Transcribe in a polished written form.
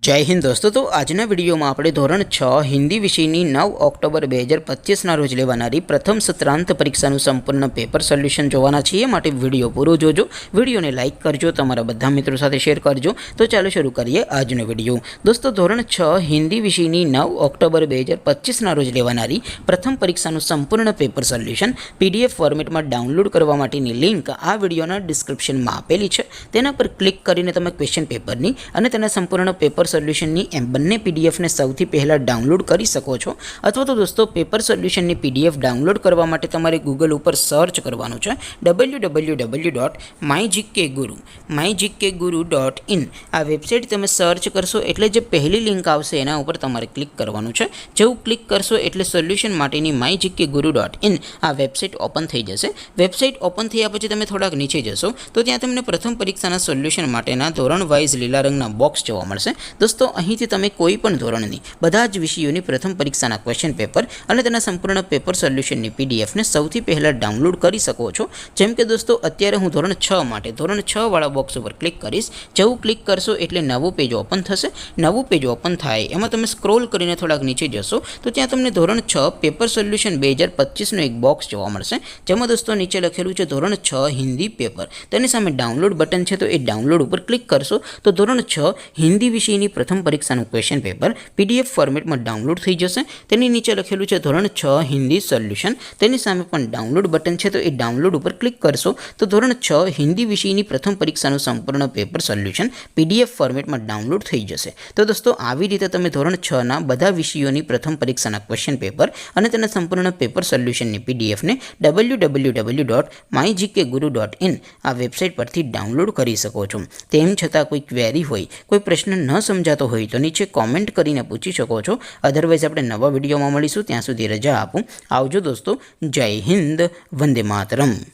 जय हिंद दोस्तों। तो आजना विडियो में આપણે ધોરણ 6 હિન્દી વિષયની 9 ઓક્ટોબર 2025 ના રોજ લેવાનારી પ્રથમ સત્રાંત પરીક્ષાનું સંપૂર્ણ પેપર સોલ્યુશન જોવાના છીએ। માટે વિડિયો પૂરો જોજો, વિડિયોને લાઈક કરજો, તમારા બધા મિત્રો સાથે શેર કરજો। તો ચાલો શરૂ કરીએ આજનો વિડિયો। દોસ્તો ધોરણ 6 હિન્દી વિષયની 9 ઓક્ટોબર 2025 ના રોજ લેવાનારી પ્રથમ પરીક્ષાનું સંપૂર્ણ પેપર સોલ્યુશન પીડીએફ ફોર્મેટમાં ડાઉનલોડ કરવા માટેની લિંક આ વિડિયોના ડિસ્ક્રિપ્શનમાં આપેલી છે। તેના પર ક્લિક કરીને તમે ક્વેશ્ચન પેપરની અને તેના સંપૂર્ણ પેપર સોલ્યુશનની એમ બંને પીડીએફને સૌથી પહેલાં ડાઉનલોડ કરી શકો છો। અથવા તો દોસ્તો પેપર સોલ્યુશનની પીડીએફ ડાઉનલોડ કરવા માટે તમારે ગૂગલ ઉપર સર્ચ કરવાનું છે www.mygkguru.in। આ વેબસાઇટ તમે સર્ચ કરશો એટલે જે પહેલી લિંક આવશે એના ઉપર તમારે ક્લિક કરવાનું છે। જેવું ક્લિક કરશો એટલે સોલ્યુશન માટેની mygkguru.in આ વેબસાઇટ ઓપન થઈ જશે। વેબસાઇટ ઓપન થયા પછી તમે થોડાક નીચે જશો તો ત્યાં તમને પ્રથમ પરીક્ષાના સોલ્યુશન માટેના ધોરણ વાઇઝ લીલા રંગના બોક્સ જોવા મળશે। दोस्तों અહીંથી તમે કોઈ પણ ધોરણની બધા જ વિષયોની પ્રથમ પરીક્ષાના ક્વેશ્ચન પેપર અને તેના સંપૂર્ણ પેપર સોલ્યુશનની પીડીએફને સૌથી પહેલાં ડાઉનલોડ કરી શકો છો। જેમ કે દોસ્તો અત્યારે હું ધોરણ 6 માટે ધોરણ 6 વાળા બોક્સ ઉપર ક્લિક કરીશ। જેવું ક્લિક કરશો એટલે નવું પેજ ઓપન થશે। નવું પેજ ઓપન થાય એમાં તમે સ્ક્રોલ કરીને થોડાક નીચે જશો તો ત્યાં તમને ધોરણ 6 પેપર સોલ્યુશન 2025નું એક બોક્સ જોવા મળશે। જેમાં દોસ્તો નીચે લખેલું છે ધોરણ 6 હિન્દી પેપર। તેની સામે ડાઉનલોડ બટન છે તો એ ડાઉનલોડ ઉપર ક્લિક કરશો તો ધોરણ 6 હિન્દી વિષયની પ્રથમ પરીક્ષાનું ક્વેશ્ચન પેપર પીડીએફ ફોર્મેટમાં ડાઉનલોડ થઈ જશે। તેની નીચે લખેલું છે ધોરણ 6 હિન્દી સોલ્યુશન। તેની સામે પણ ડાઉનલોડ બટન છે તો એ ડાઉનલોડ ઉપર ક્લિક કરશો તો ધોરણ 6 હિન્દી વિષયની પ્રથમ પરીક્ષાનું સંપૂર્ણ પેપર સોલ્યુશન પીડીએફ ફોર્મેટમાં ડાઉનલોડ થઈ જશે। તો દોસ્તો આવી રીતે તમે ધોરણ 6 ના બધા વિષયોની પ્રથમ પરીક્ષાના ક્વેશ્ચન પેપર અને તેના સંપૂર્ણ પેપર સોલ્યુશનની પીડીએફને www.mygkguru.in આ વેબસાઇટ પરથી ડાઉનલોડ કરી શકો છો। તેમ છતાં કોઈ ક્વેરી હોય, કોઈ પ્રશ્ન ન સમજાતો હોય તો નીચે કોમેન્ટ કરીને પૂછી શકો છો। અધરવાઇઝ આપણે નવા વિડીયોમાં મળીશું, ત્યાં સુધી રજા આપું। આવજો દોસ્તો, જય હિન્દ, વંદે માતરમ।